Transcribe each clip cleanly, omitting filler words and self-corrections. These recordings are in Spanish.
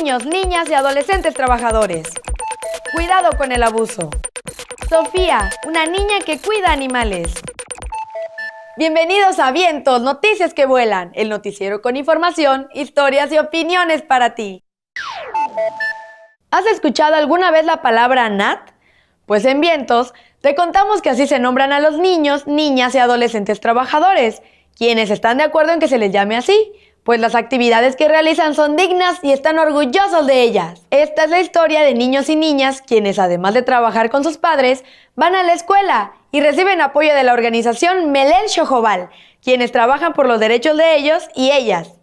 niños, niñas y adolescentes trabajadores. Cuidado con el abuso. Sofía, una niña que cuida animales. Bienvenidos a Vientos, noticias que vuelan, el noticiero con información, historias y opiniones para ti. ¿Has escuchado alguna vez la palabra NAT? Pues en Vientos te contamos que así se nombran a los niños, niñas y adolescentes trabajadores, quienes están de acuerdo en que se les llame así, pues las actividades que realizan son dignas y están orgullosos de ellas. Esta es la historia de niños y niñas quienes, además de trabajar con sus padres, van a la escuela y reciben apoyo de la organización Melel Xojobal, quienes trabajan por los derechos de ellos y ellas.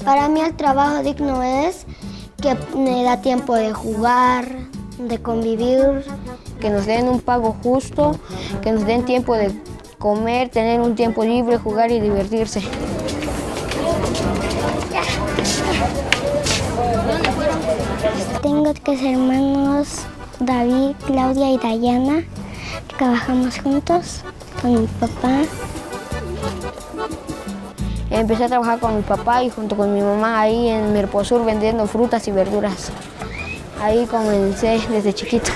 Para mí el trabajo digno es que me da tiempo de jugar, de convivir. Que nos den un pago justo, que nos den tiempo de comer, tener un tiempo libre, jugar y divertirse. Tengo tres hermanos, David, Claudia y Dayana. Trabajamos juntos con mi papá. Empecé a trabajar con mi papá y junto con mi mamá ahí en Merposur vendiendo frutas y verduras. Ahí comencé desde chiquito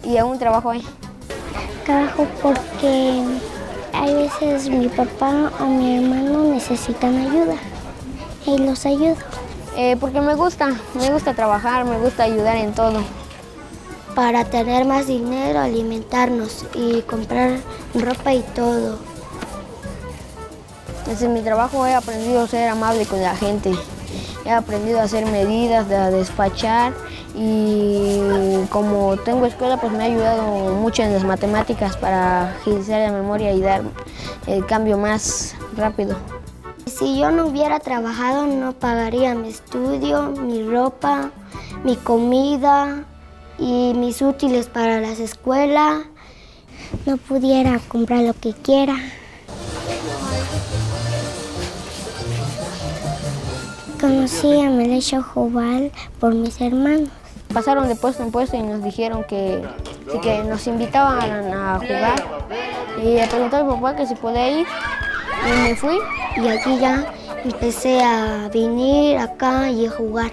y aún trabajo ahí. Trabajo porque hay veces mi papá o mi hermano necesitan ayuda y los ayudo. Porque me gusta trabajar, me gusta ayudar en todo. Para tener más dinero, alimentarnos y comprar ropa y todo. Desde mi trabajo he aprendido a ser amable con la gente. He aprendido a hacer medidas, a despachar y como tengo escuela pues me ha ayudado mucho en las matemáticas para agilizar la memoria y dar el cambio más rápido. Si yo no hubiera trabajado no pagaría mi estudio, mi ropa, mi comida y mis útiles para las escuelas. No pudiera comprar lo que quiera. Conocí a Melel Xojobal por mis hermanos. Pasaron de puesto en puesto y nos dijeron que nos invitaban a jugar. Y le pregunté a mi papá que si podía ir y me fui. Y aquí ya empecé a venir acá y a jugar.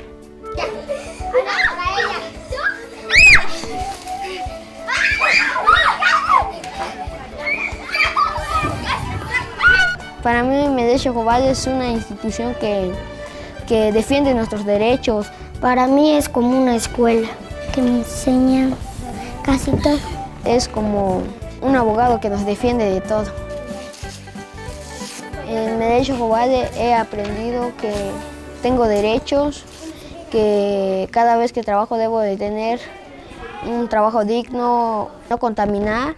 Para mí Melel Xojobal es una institución que defiende nuestros derechos. Para mí es como una escuela que me enseña casi todo. Es como un abogado que nos defiende de todo. En Melel Xojobal he aprendido que tengo derechos, que cada vez que trabajo debo de tener un trabajo digno, no contaminar.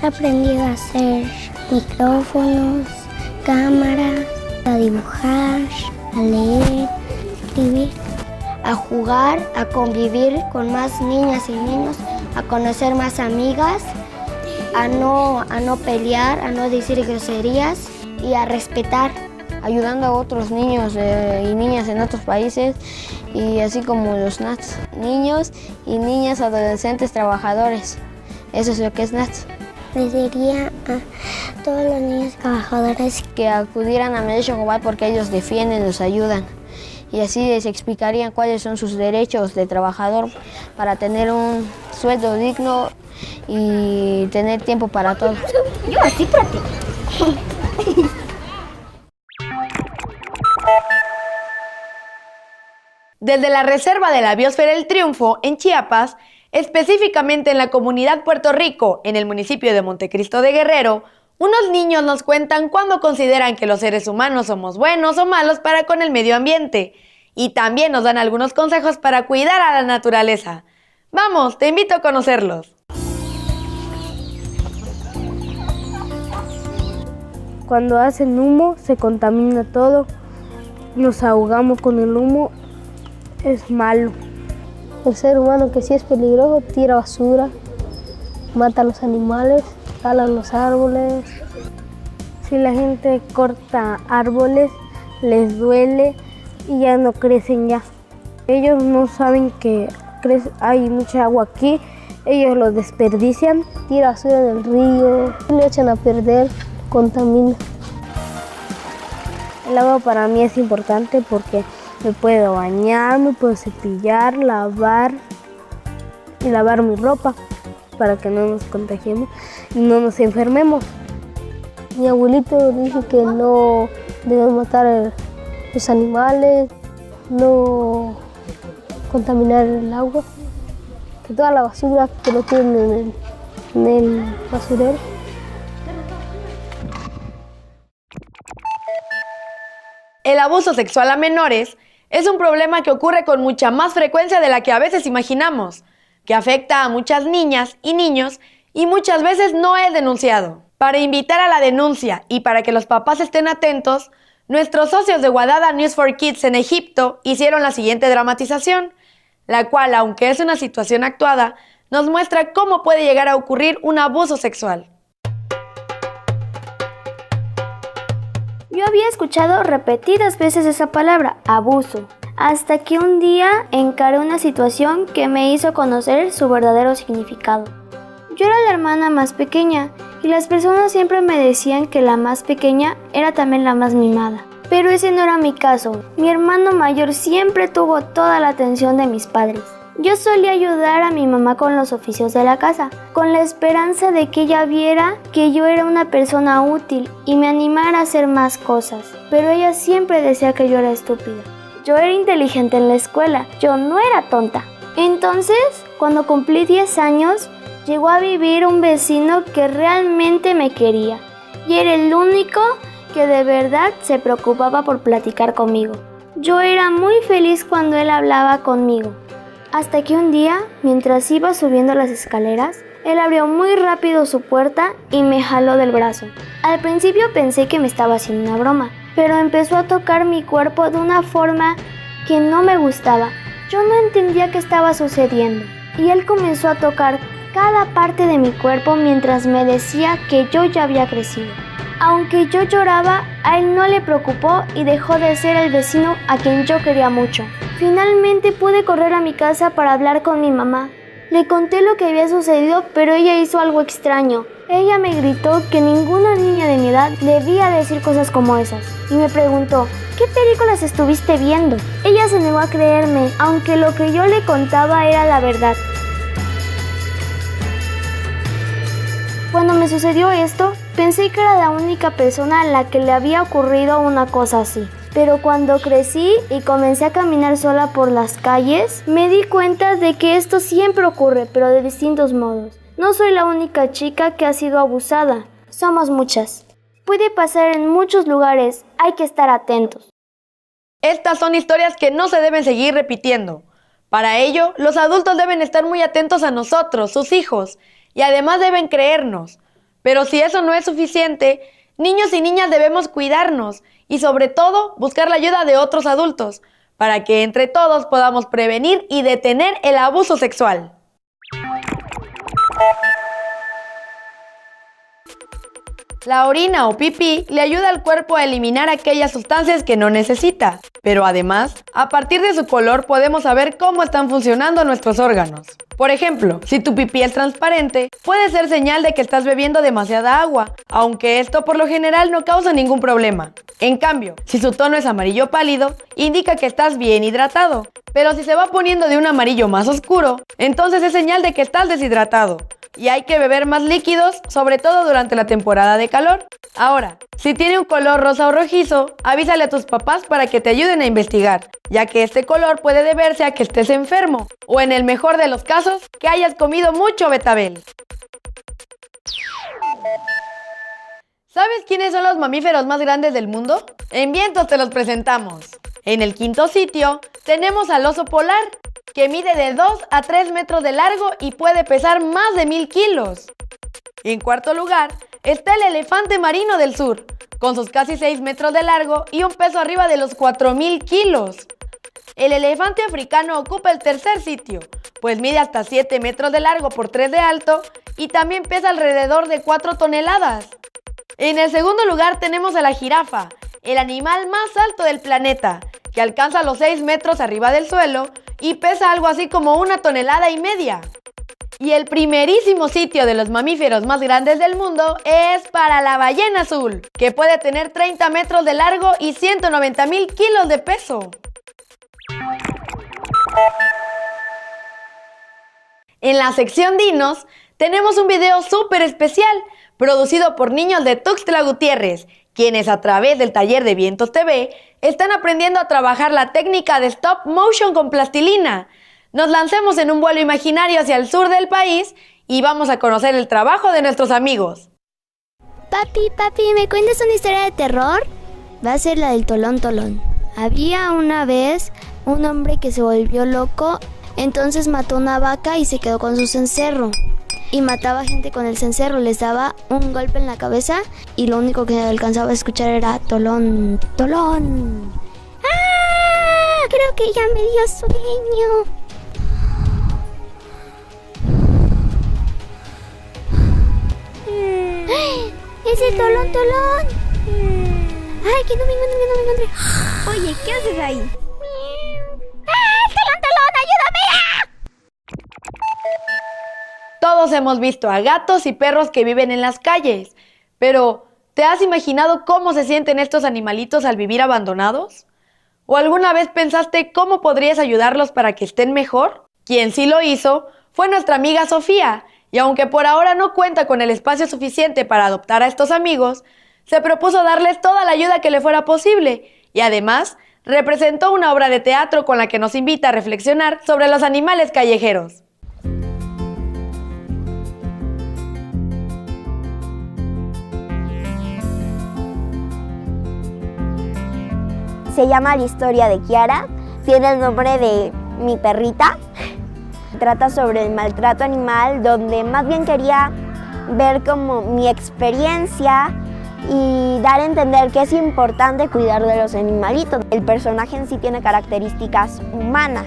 He aprendido a hacer micrófonos, cámaras, a dibujar, a leer, escribir, a jugar, a convivir con más niñas y niños, a conocer más amigas, a no pelear, a no decir groserías y a respetar. Ayudando a otros niños y niñas en otros países y así como los NATS, niños y niñas adolescentes trabajadores. Eso es lo que es NATS. Les diría a todos los niños trabajadores que acudieran a Melel Xojobal porque ellos defienden, los ayudan. Y así les explicarían cuáles son sus derechos de trabajador para tener un sueldo digno y tener tiempo para todo. Yo así para ti. Desde la Reserva de la Biosfera El Triunfo, en Chiapas, específicamente en la comunidad Puerto Rico, en el municipio de Montecristo de Guerrero, unos niños nos cuentan cuándo consideran que los seres humanos somos buenos o malos para con el medio ambiente. Y también nos dan algunos consejos para cuidar a la naturaleza. Vamos, te invito a conocerlos. Cuando hacen humo se contamina todo, nos ahogamos con el humo, es malo. El ser humano que sí es peligroso tira basura, mata a los animales, tala los árboles. Si la gente corta árboles, les duele y ya no crecen ya. Ellos no saben que hay mucha agua aquí, ellos lo desperdician, tiran basura en el río, lo echan a perder, contamina. El agua para mí es importante porque me puedo bañar, me puedo cepillar, lavar y lavar mi ropa para que no nos contagiemos y no nos enfermemos. Mi abuelito dice que no debemos matar a los animales, no contaminar el agua, que toda la basura que lo tienen en el basurero. El abuso sexual a menores es un problema que ocurre con mucha más frecuencia de la que a veces imaginamos, que afecta a muchas niñas y niños y muchas veces no es denunciado. Para invitar a la denuncia y para que los papás estén atentos, nuestros socios de Wadada News for Kids en Egipto hicieron la siguiente dramatización, la cual, aunque es una situación actuada, nos muestra cómo puede llegar a ocurrir un abuso sexual. Yo había escuchado repetidas veces esa palabra, abuso, hasta que un día encaré una situación que me hizo conocer su verdadero significado. Yo era la hermana más pequeña y las personas siempre me decían que la más pequeña era también la más mimada. Pero ese no era mi caso. Mi hermano mayor siempre tuvo toda la atención de mis padres. Yo solía ayudar a mi mamá con los oficios de la casa, con la esperanza de que ella viera que yo era una persona útil y me animara a hacer más cosas. Pero ella siempre decía que yo era estúpida. Yo era inteligente en la escuela, yo no era tonta. Entonces, cuando cumplí 10 años, llegó a vivir un vecino que realmente me quería. Y era el único que de verdad se preocupaba por platicar conmigo. Yo era muy feliz cuando él hablaba conmigo. Hasta que un día, mientras iba subiendo las escaleras, él abrió muy rápido su puerta y me jaló del brazo. Al principio pensé que me estaba haciendo una broma, pero empezó a tocar mi cuerpo de una forma que no me gustaba. Yo no entendía qué estaba sucediendo y él comenzó a tocar cada parte de mi cuerpo mientras me decía que yo ya había crecido. Aunque yo lloraba, a él no le preocupó y dejó de ser el vecino a quien yo quería mucho. Finalmente pude correr a mi casa para hablar con mi mamá. Le conté lo que había sucedido, pero ella hizo algo extraño. Ella me gritó que ninguna niña de mi edad debía decir cosas como esas. Y me preguntó, ¿qué películas estuviste viendo? Ella se negó a creerme, aunque lo que yo le contaba era la verdad. Cuando me sucedió esto, pensé que era la única persona a la que le había ocurrido una cosa así. Pero cuando crecí y comencé a caminar sola por las calles, me di cuenta de que esto siempre ocurre, pero de distintos modos. No soy la única chica que ha sido abusada. Somos muchas. Puede pasar en muchos lugares, hay que estar atentos. Estas son historias que no se deben seguir repitiendo. Para ello, los adultos deben estar muy atentos a nosotros, sus hijos, y además deben creernos. Pero si eso no es suficiente, niños y niñas debemos cuidarnos y sobre todo buscar la ayuda de otros adultos para que entre todos podamos prevenir y detener el abuso sexual. La orina o pipí le ayuda al cuerpo a eliminar aquellas sustancias que no necesita, pero además, a partir de su color podemos saber cómo están funcionando nuestros órganos. Por ejemplo, si tu pipí es transparente, puede ser señal de que estás bebiendo demasiada agua, aunque esto por lo general no causa ningún problema. En cambio, si su tono es amarillo pálido, indica que estás bien hidratado, pero si se va poniendo de un amarillo más oscuro, entonces es señal de que estás deshidratado. Y hay que beber más líquidos, sobre todo durante la temporada de calor. Ahora, si tiene un color rosa o rojizo, avísale a tus papás para que te ayuden a investigar, ya que este color puede deberse a que estés enfermo, o en el mejor de los casos, que hayas comido mucho betabel. ¿Sabes quiénes son los mamíferos más grandes del mundo? En Vientos te los presentamos. En el quinto sitio, tenemos al oso polar, que mide de 2 a 3 metros de largo y puede pesar más de 1000 kilos. En cuarto lugar, está el elefante marino del sur, con sus casi 6 metros de largo y un peso arriba de los 4000 kilos. El elefante africano ocupa el tercer sitio, pues mide hasta 7 metros de largo por 3 de alto y también pesa alrededor de 4 toneladas. En el segundo lugar tenemos a la jirafa, el animal más alto del planeta, que que alcanza los 6 metros arriba del suelo y pesa algo así como 1,5 toneladas. Y el primerísimo sitio de los mamíferos más grandes del mundo es para la ballena azul, que puede tener 30 metros de largo y 190,000 kilos de peso. En la sección Dinos tenemos un video súper especial producido por niños de Tuxtla Gutiérrez, quienes a través del taller de Vientos TV están aprendiendo a trabajar la técnica de stop motion con plastilina. Nos lancemos en un vuelo imaginario hacia el sur del país y vamos a conocer el trabajo de nuestros amigos. Papi, ¿me cuentas una historia de terror? Va a ser la del Tolón Tolón. Había una vez un hombre que se volvió loco, entonces mató una vaca y se quedó con su cencerro. Y mataba gente con el cencerro, les daba un golpe en la cabeza y lo único que alcanzaba a escuchar era Tolón, Tolón. ¡Ah! Creo que ya me dio sueño. ¡Es el Tolón Tolón! ¡Ay, que no me encuentre! Oye, ¿qué haces ahí? ¡Ah, Tolón Tolón, ayúdame! Todos hemos visto a gatos y perros que viven en las calles, pero ¿te has imaginado cómo se sienten estos animalitos al vivir abandonados? ¿O alguna vez pensaste cómo podrías ayudarlos para que estén mejor? Quien sí lo hizo fue nuestra amiga Sofía, y aunque por ahora no cuenta con el espacio suficiente para adoptar a estos amigos, se propuso darles toda la ayuda que le fuera posible y además representó una obra de teatro con la que nos invita a reflexionar sobre los animales callejeros. Se llama La historia de Kiara, tiene el nombre de mi perrita. Trata sobre el maltrato animal, donde más bien quería ver como mi experiencia y dar a entender que es importante cuidar de los animalitos. El personaje en sí tiene características humanas,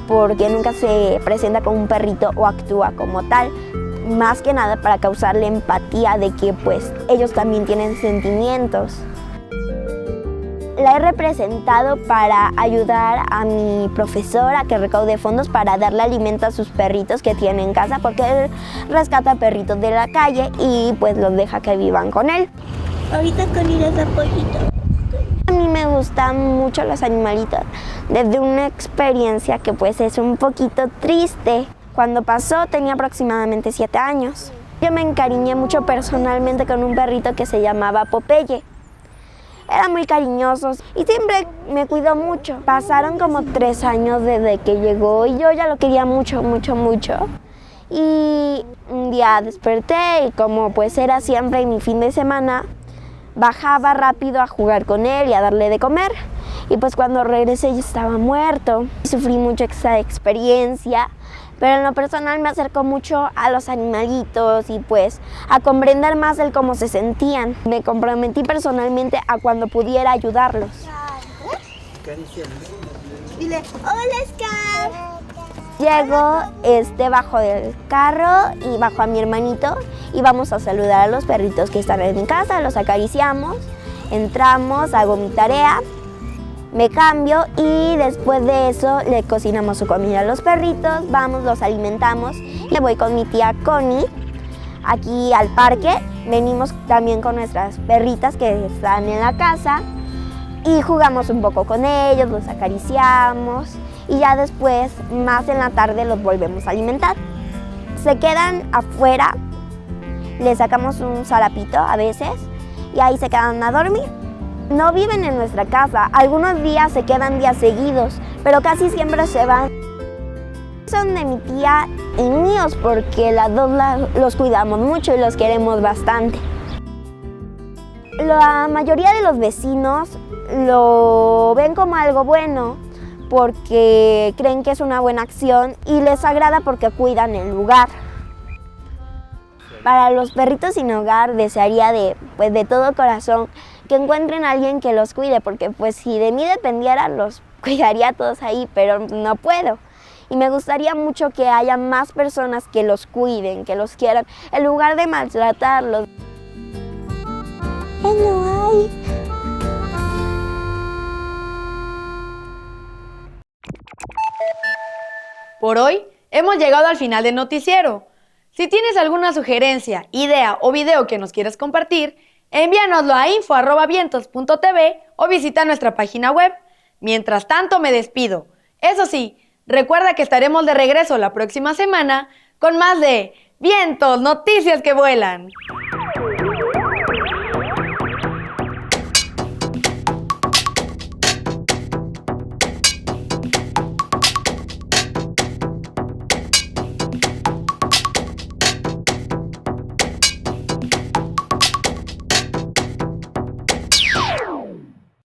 porque nunca se presenta como un perrito o actúa como tal, más que nada para causarle empatía de que pues ellos también tienen sentimientos. La he representado para ayudar a mi profesora que recaude fondos para darle alimento a sus perritos que tiene en casa, porque él rescata perritos de la calle y pues los deja que vivan con él. Ahorita con ir a pollito. A mí me gustan mucho los animalitos, desde una experiencia que pues es un poquito triste. Cuando pasó tenía aproximadamente 7 años. Yo me encariñé mucho personalmente con un perrito que se llamaba Popeye. Era muy cariñoso y siempre me cuidó mucho. Pasaron como 3 años desde que llegó y yo ya lo quería mucho. Y un día desperté y como pues era siempre mi fin de semana, bajaba rápido a jugar con él y a darle de comer. Y pues cuando regresé ya estaba muerto. Sufrí mucho esa experiencia, pero en lo personal me acercó mucho a los animalitos y pues a comprender más el cómo se sentían. Me comprometí personalmente a cuando pudiera ayudarlos. Dile, hola Scar. Llego, bajo del carro y bajo a mi hermanito y vamos a saludar a los perritos que están en mi casa, los acariciamos, entramos, hago mi tarea. Me cambio y después de eso le cocinamos su comida a los perritos, vamos, los alimentamos. Me voy con mi tía Connie aquí al parque, venimos también con nuestras perritas que están en la casa y jugamos un poco con ellos, los acariciamos y ya después, más en la tarde, los volvemos a alimentar. Se quedan afuera, les sacamos un zarapito a veces y ahí se quedan a dormir. No viven en nuestra casa, algunos días se quedan días seguidos, pero casi siempre se van. Son de mi tía y míos porque las dos los cuidamos mucho y los queremos bastante. La mayoría de los vecinos lo ven como algo bueno porque creen que es una buena acción y les agrada porque cuidan el lugar. Para los perritos sin hogar desearía de todo corazón que encuentren a alguien que los cuide, porque pues si de mí dependiera los cuidaría a todos ahí, pero no puedo. Y me gustaría mucho que haya más personas que los cuiden, que los quieran, en lugar de maltratarlos. No hay. Por hoy, hemos llegado al final del noticiero. Si tienes alguna sugerencia, idea o video que nos quieras compartir, envíanoslo a info@vientos.tv o visita nuestra página web. Mientras tanto, me despido. Eso sí, recuerda que estaremos de regreso la próxima semana con más de Vientos, noticias que vuelan.